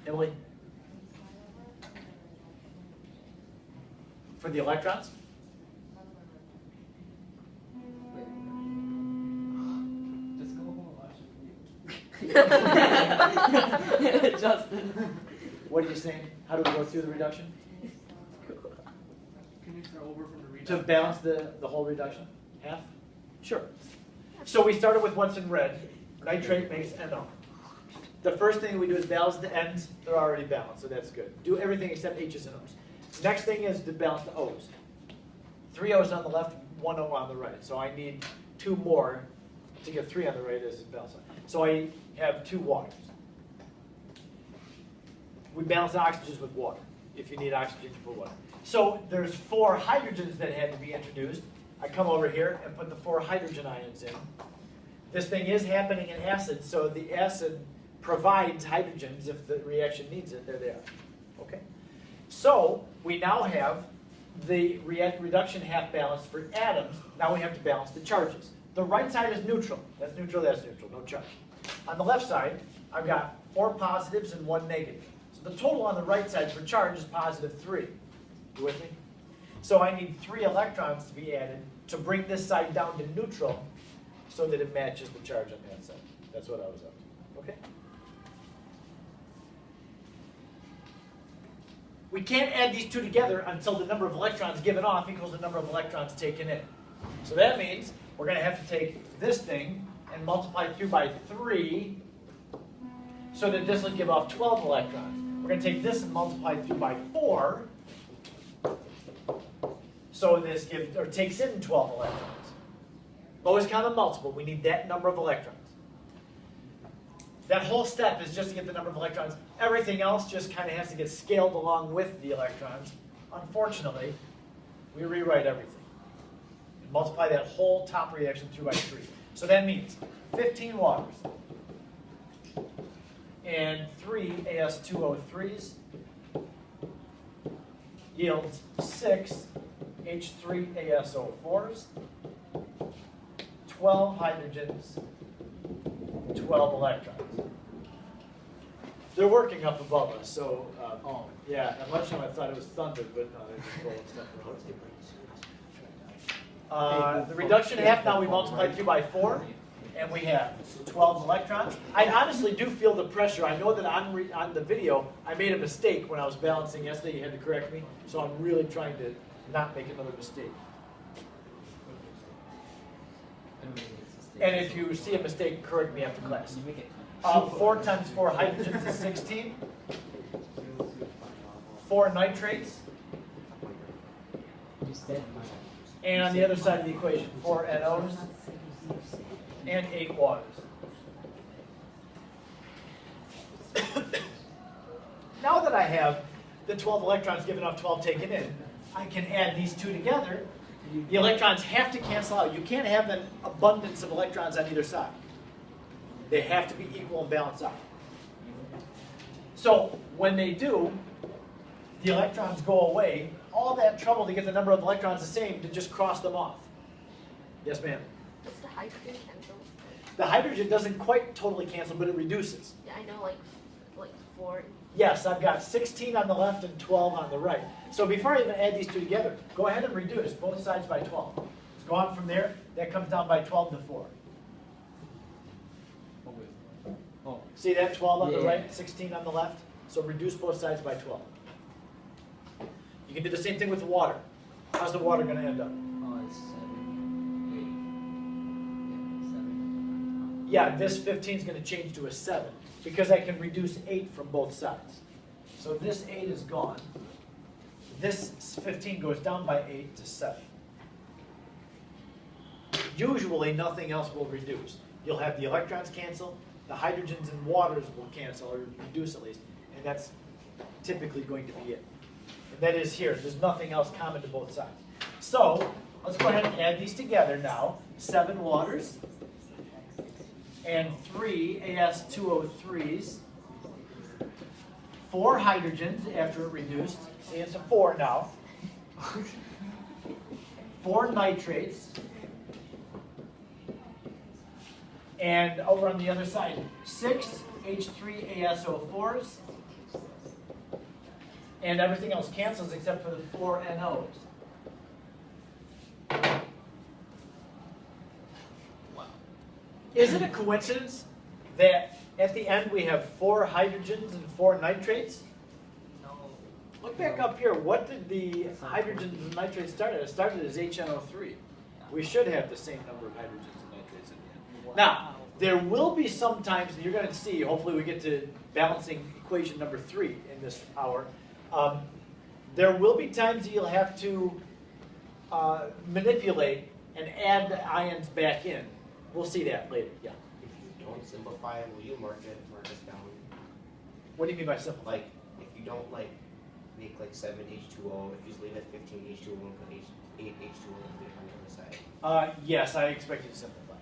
Emily? For the electrons? Just go home and watch it. Justin. What are you saying? How do we go through the reduction? Can you start over from the To reduction? balance the whole reduction? Half? Sure. So we started with what's in red. Nitrate makes NO. The first thing we do is balance the N's. They're already balanced, so that's good. Do everything except H's and O's. Next thing is to balance the O's. 3 O's on the left, 1 O on the right. So I need 2 more to get 3 on the right as a balance. So I have 2 waters. We balance the oxygens with water, if you need oxygen for water. So there's 4 hydrogens that had to be introduced. I come over here and put the 4 hydrogen ions in. This thing is happening in acid, so the acid provides hydrogens if the reaction needs it. There they are. Okay. So we now have the reduction half balance for atoms. Now we have to balance the charges. The right side is neutral. That's neutral, that's neutral, no charge. On the left side, I've got 4 positives and 1 negative. So the total on the right side for charge is positive 3. You with me? So I need 3 electrons to be added to bring this side down to neutral so that it matches the charge on that side. That's what I was up to. Okay? We can't add these 2 together until the number of electrons given off equals the number of electrons taken in. So that means we're going to have to take this thing and multiply through by 3 so that this will give off 12 electrons. We're going to take this and multiply through by 4 so this gives or takes in 12 electrons. Lowest common multiple, we need that number of electrons. That whole step is just to get the number of electrons. Everything else just kind of has to get scaled along with the electrons. Unfortunately, we rewrite everything. And multiply that whole top reaction through by 3. So that means 15 waters and 3 As2O3s yields 6 H3ASO4s, 12 hydrogens, 12 electrons. They're working up above us, so yeah, at lunchtime I thought it was thunder, but no, they're just blowing stuff around. The reduction half, now we multiply through by 4, and we have 12 electrons. I honestly do feel the pressure. I know that on the video, I made a mistake when I was balancing yesterday. You had to correct me, so I'm really trying to not make another mistake. And if you see a mistake, correct me after class. 4 times 4 hydrogens is 16. 4 nitrates. And on the other side of the equation, 4 NOs and 8 waters. Now that I have the 12 electrons given off 12 taken in, I can add these 2 together. The electrons have to cancel out. You can't have an abundance of electrons on either side. They have to be equal and balanced out. So when they do, the electrons go away. All that trouble to get the number of electrons the same to just cross them off. Yes, ma'am? Does the hydrogen cancel? The hydrogen doesn't quite totally cancel, but it reduces. Yeah, I know, like 4. Yes, I've got 16 on the left and 12 on the right. So before I even add these 2 together, go ahead and reduce both sides by 12. Let's go on from there. That comes down by 12 to 4. See that 12 on the right, 16 on the left? So reduce both sides by 12. You can do the same thing with the water. How's the water going to end up? It's 7. Yeah, this 15 is going to change to a 7 because I can reduce 8 from both sides. So this 8 is gone. This 15 goes down by 8 to 7. Usually nothing else will reduce. You'll have the electrons cancel, the hydrogens and waters will cancel, or reduce at least, and that's typically going to be it. And that is here. There's nothing else common to both sides. So let's go ahead and add these together now. 7 waters and 3 As2O3s, 4 hydrogens after it reduced. See, it's a 4 now. 4 nitrates. And over on the other side, 6 H3ASO4s and everything else cancels except for the 4 NOs. Wow. Is it a coincidence that at the end we have 4 hydrogens and 4 nitrates? No. Look back up here. What did the hydrogens and nitrates start at? It started as HNO3. We should have the same number of hydrogens and nitrates at the end. Now, there will be some times, and you're going to see, hopefully we get to balancing equation number 3 in this hour. There will be times that you'll have to manipulate and add the ions back in. We'll see that later, yeah. If you don't simplify, will you mark this down? What do you mean by simple? Like, if you don't like make like 7 H2O, if you just leave it 15 H2O and put 8 H2O and put it on the other side. Yes, I expect you to simplify.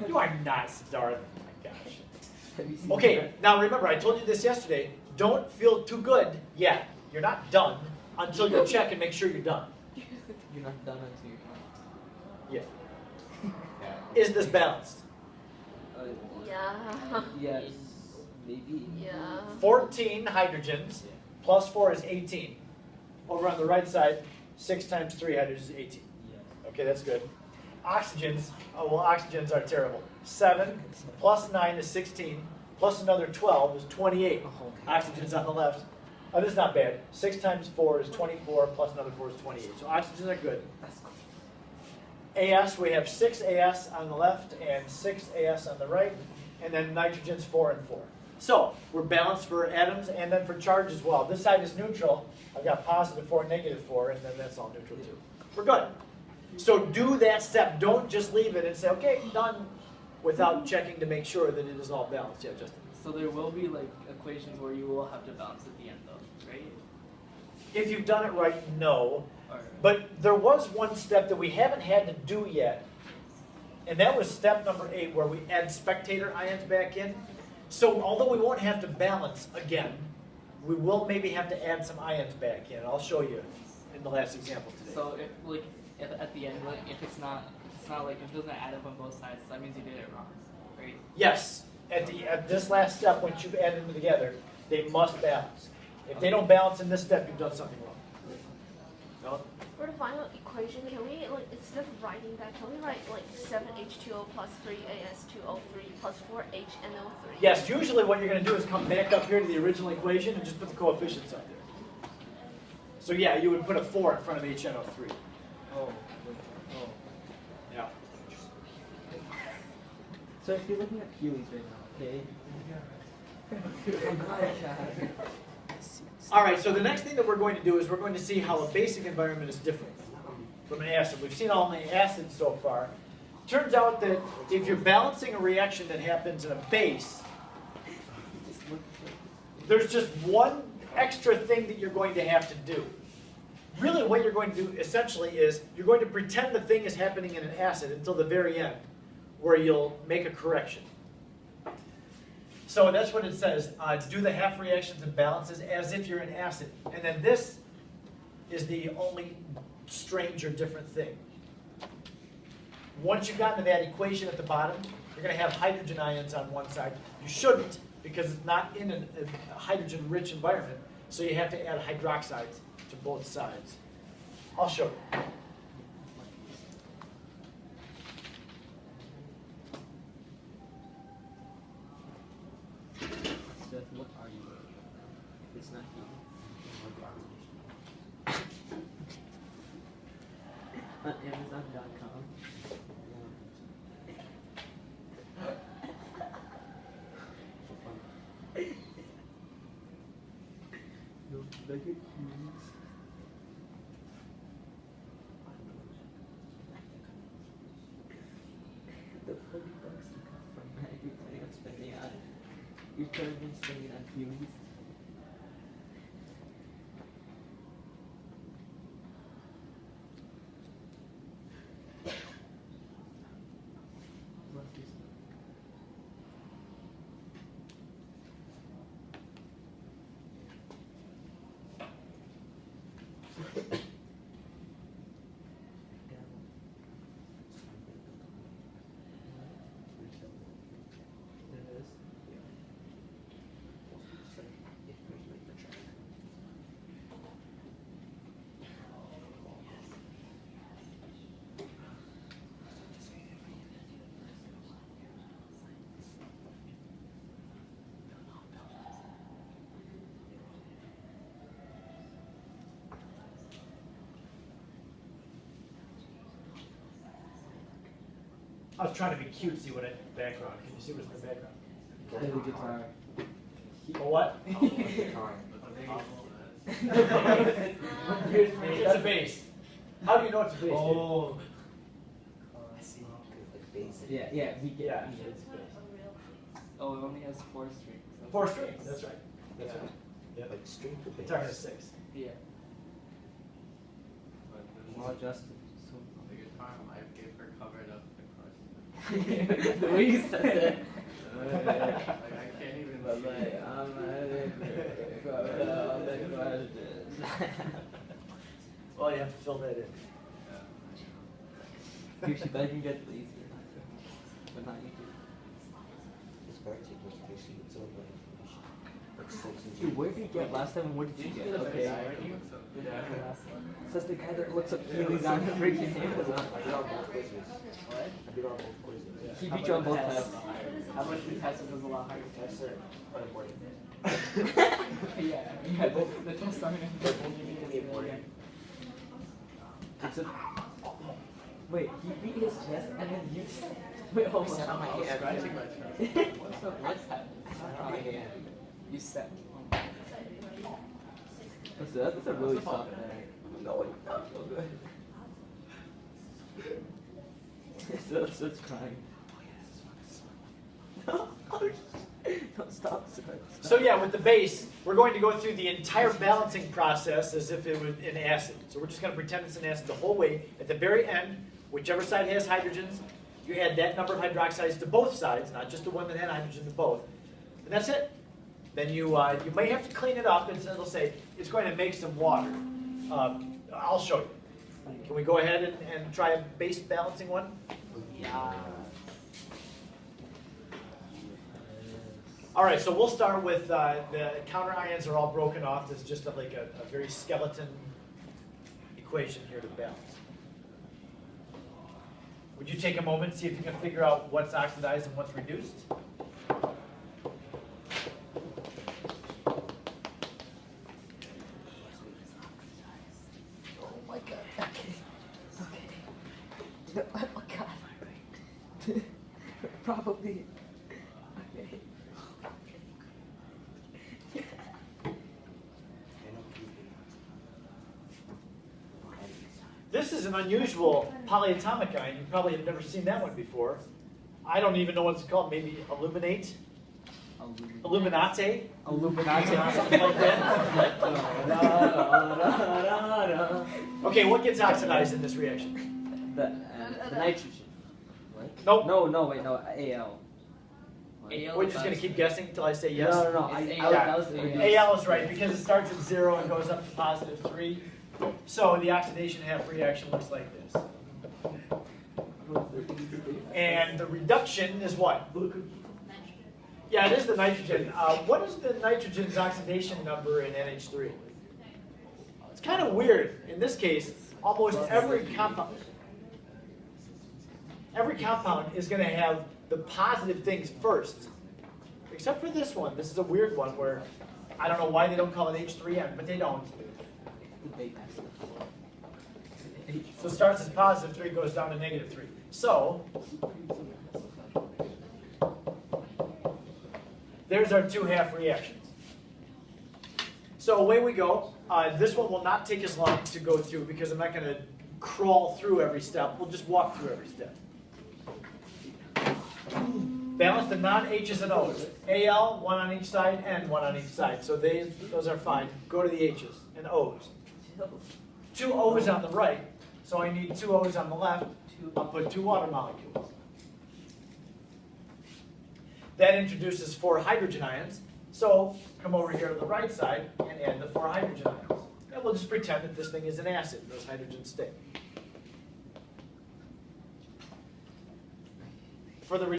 You are not Siddharth. Oh my gosh. Okay, now remember, I told you this yesterday. Don't feel too good yet. You're not done until you check and make sure you're done. You're not done until you're done. Yeah. Yeah. Is this balanced? Yeah. Yes. Maybe. Yeah. 14 hydrogens plus 4 is 18. Over on the right side, 6 times 3 hydrogens is 18. Yeah. Okay, that's good. Oxygens, oh well, oxygens are terrible. 7 plus 9 is 16, plus another 12 is 28. Oxygens on the left. Oh, this is not bad. 6 times 4 is 24, plus another 4 is 28. So oxygens are good. That's cool. AS, we have 6 AS on the left and 6 AS on the right, and then nitrogens 4 and 4. So we're balanced for atoms and then for charge as well. This side is neutral. I've got positive 4, negative 4, and then that's all neutral too. We're good. So do that step. Don't just leave it and say, okay, done, without checking to make sure that it is all balanced. Yeah, Justin. So there will be like equations where you will have to balance at the end though, right? If you've done it right, no. Or But there was one step that we haven't had to do yet, and that was step number 8, where we add spectator ions back in. So although we won't have to balance again, we will maybe have to add some ions back in. I'll show you in the last example today. so if at the end like if it's not like if it doesn't add up on both sides, that means you did it wrong, right? Yes, at this last step, once you've added them together, they must balance. If they don't balance in this step, you've done something wrong. No? For the final equation, can we, like, instead of writing that, can we write, like, 7H2O plus 3AS2O3 plus 4HNO3? Yes, usually what you're going to do is come back up here to the original equation and just put the coefficients up there. So yeah, you would put a 4 in front of HNO3. Oh. Yeah. So if you're looking at Healy's right now, okay? All right, so the next thing that we're going to do is we're going to see how a basic environment is different from an acid. We've seen all the acids so far. Turns out that if you're balancing a reaction that happens in a base, there's just one extra thing that you're going to have to do. Really what you're going to do essentially is you're going to pretend the thing is happening in an acid until the very end, where you'll make a correction. So that's what it says. Do the half reactions and balances as if you're an acid. And then this is the only strange or different thing. Once you've gotten to that equation at the bottom, you're going to have hydrogen ions on one side. You shouldn't, because it's not in a hydrogen-rich environment. So you have to add hydroxides to both sides. I'll show you. Seth, what are you? It's not you. On Amazon.com. No, like it, the $40 you got from that you're planning on spending on. You're planning on spending on Heelys. What's this? I was trying to be cutesy with it in the background. Can you see what's in the background? Play the guitar. Oh, what? Guitar. It's a bass. How do you know it's a bass? Oh. I see. Like bass. Yeah, yeah, we get Yeah, it. it's a bass. Oh, it only has 4 strings. That's 4 nice. strings, that's right. That's Yeah. right. Yep. Like string to bass. Guitar has 6. Yeah. Well adjusted. So The guitar life gave her covered up the question. the way you said that. Like I can't even But see. like, I'm all the questions. Well, you have to fill that in. You should I can get lazy. But not you. It's better to take notification. It's all about information. Like six and Dude, where did you get last time and what did you get? Okay. Says the guy that looks up feelings on the freaking Amazon. I did on both quizzes. What? I did on both quizzes. He beat you on both Tests. tests. How much the test was a lot harder. Tests are unimportant. Yeah, the test on it. Really important. It's a... Wait, he beat his chest and then you said... Wait, hold I sat on on. my I was hand. scratching my chest. What's up? What's happening? I sat on my hand. You said. That's a really soft bag. No, it's not so good. So it's crying. No, stop. So yeah, with the base, we're going to go through the entire balancing process as if it was an acid. So we're just going to pretend it's an acid the whole way. At the very end, whichever side has hydrogens, you add that number of hydroxides to both sides, not just the one that had hydrogen to both. And that's it. Then you may have to clean it up, and it'll say it's going to make some water. I'll show you. Can we go ahead and try a base balancing one? Yeah. All right, so we'll start with the counter ions are all broken off. This is just like a very skeleton equation here to balance. Would you take a moment, see if you can figure out what's oxidized and what's reduced? Oh my god. Okay. Okay. Oh my god. Probably. Okay. This is an unusual polyatomic ion. You probably have never seen that one before. I don't even know what it's called. Maybe illuminate? Illuminate? Illuminati. Something like that. Okay, what gets oxidized in this reaction? The nitrogen. What? Nope. No, wait, no, AL. AL We're just going to keep guessing until I say yes. No, It's that was AL is right because it starts at 0 and goes up to positive 3. So the oxidation half reaction looks like this. And the reduction is what? Yeah, it is the nitrogen. What is the nitrogen's oxidation number in NH3? It's kind of weird. In this case, almost every compound is going to have the positive things first. Except for this one. This is a weird one where I don't know why they don't call it H3N, but they don't. So it starts as positive 3, goes down to negative 3. So there's our two half reactions. So away we go. This one will not take as long to go through because I'm not going to crawl through every step. We'll just walk through every step. Balance the non-H's and O's. Al, one on each side, N, one on each side. So those are fine. Go to the H's and O's. 2 O's on the right, so I need 2 O's on the left. I'll put 2 water molecules. That introduces 4 hydrogen ions. So come over here to the right side and add the 4 hydrogen ions. And we'll just pretend that this thing is an acid. Those hydrogens stay. For the